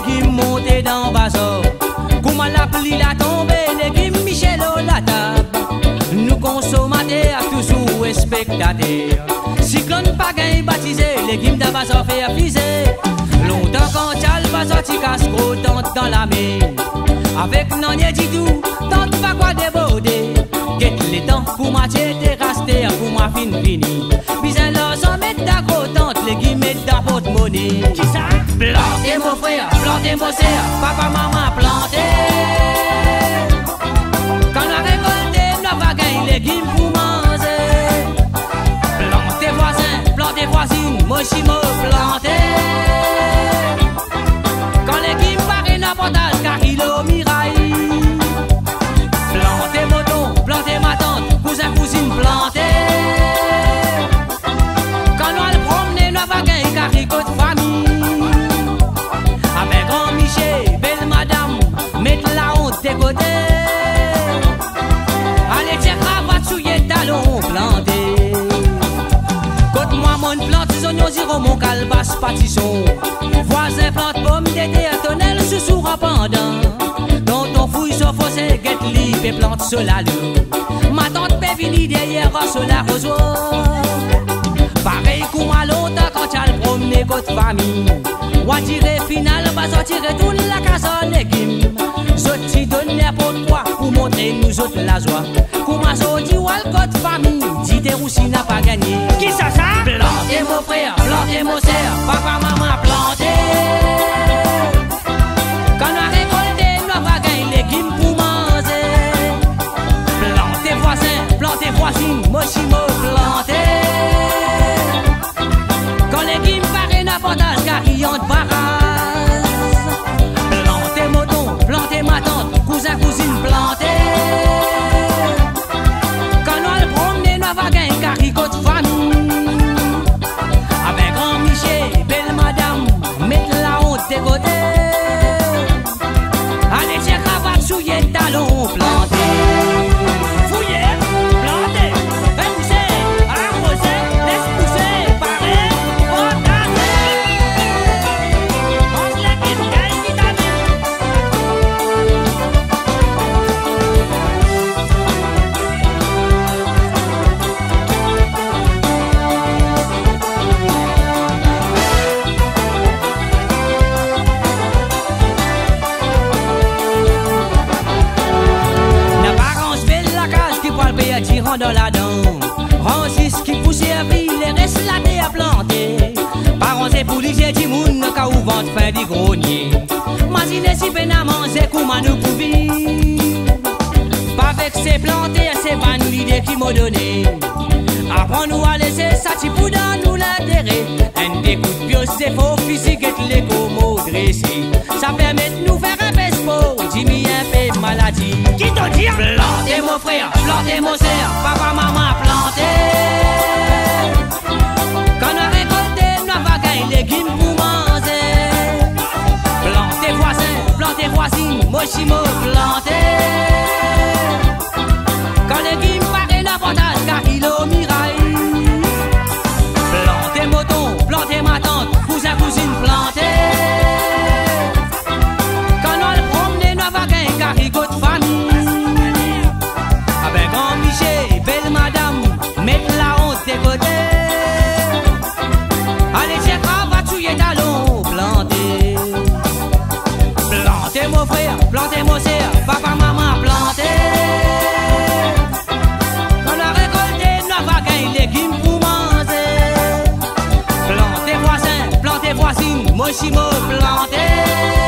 légumes montés dans bateau. Comment la pluie la tombée, légumes Michel la table. Nous consommateurs, toujours spectateurs. Cyclone pas gain baptisé, légumes dans bateau fait affiser. Longtemps quand t'as le bateau, tu casses gros tente dans la mer. Avec non y'a dit tout, tente pas quoi déborder. Guette les temps pour ma tête raster, pour ma fini. Bizarre là, sans mettre ta gros tente, légumes mettent ta porte-monnaie. Qui ça? Plantez mon frère, plantez mon sœur, papa, maman, plantez. Quand on a récolté, on va gagner légumes pour manger. Plantez voisins, plantez voisines, mochimo, plantez. Quand légumes paraît n'importe car il au miraille. Plantez moton, plantez ma tante, cousin, cousine, plantez. Quand on a le promener, on va gagner car il côte famille. Avec grand Michel, belle madame, mettre la honte des côtés. Allez, tiens, cravate, souillé, talon, planté. Côte-moi, mon plante, oignons, zéro, mon calebasse, pâtisson. Voisin, plante, pomme, d'été, tonnelle, sous pendant. Dans ton fouille, sur fossé, guette, libre et plante, sur la lune. Ma tante, pévini, derrière, sur la rosoir. Pareil, qu'on a longtemps, quand t'as le promené, côte famille. Ou à tirer final, va sortir tout la case en légumes. Sorti de n'importe quoi pour montrer nous autres la joie. Comment sorti ou al côte famille, dit des roussi n'a pas gagné. Qui ça? Plantez mon frère, plantez mon sœur, papa, maman, plantez. Quand on a récolté, on va gagner légumes pour manger. Plantez voisins, plantez voisines, mochimo, plantez. Quand légumes paraît n'importe car ils ont de barrage. Plantez moton, plantez ma tante, cousin, cousine, plantez. Quand on a le promener, on va gagner car ils côte famille. Avec grand Michel, belle madame, mettre la honte des côtés. Allez, tiens, cravate, souillé, talon, planté. Fouillez, plantez, faites pousser, arrosez, laisse pousser, pareil, potasser. Mange légumes, gagne vitamine. La parence fait la case qui voit le pays attirant dans la dent. Francis qui pousse à vie, les restes la terre à planter. Parents et policiers du monde, quand vous vente fin du grenier. Imaginez si ben à manger, comment nous pouvons. Pas avec ces plantés, c'est pas nous l'idée qui m'a donné. Apprends-nous à laisser ça, tu peux dans nous l'intérêt. Un des coups de pied, c'est faux physique et les comos dressés. Ça permet de nous faire un bespo, Jimmy un peu maladie. Qui t'en dit? Plantez mon frère, plantez mon sœur, papa, maman, plantez. Quand on a récolté, on va gagner légumes pour manger. Plantez voisins, plantez voisines, mochimo, plantez. Quand légumes paraît n'importe car il au miraille. Plantez moton, plantez ma tante, cousin, cousine, plantez. Quand on a le promener, on va gagner car il côte famille. Avec grand Michel, belle madame, mettre la honte des côtés. Allez, tiens, cravate, souillé, talon, plantez. Plantez mon frère, plantez mon sœur, papa, maman, plantez. Quand on a récolté, on va gagner légumes pour manger. Plantez voisins, plantez voisines, mochimo, plantez.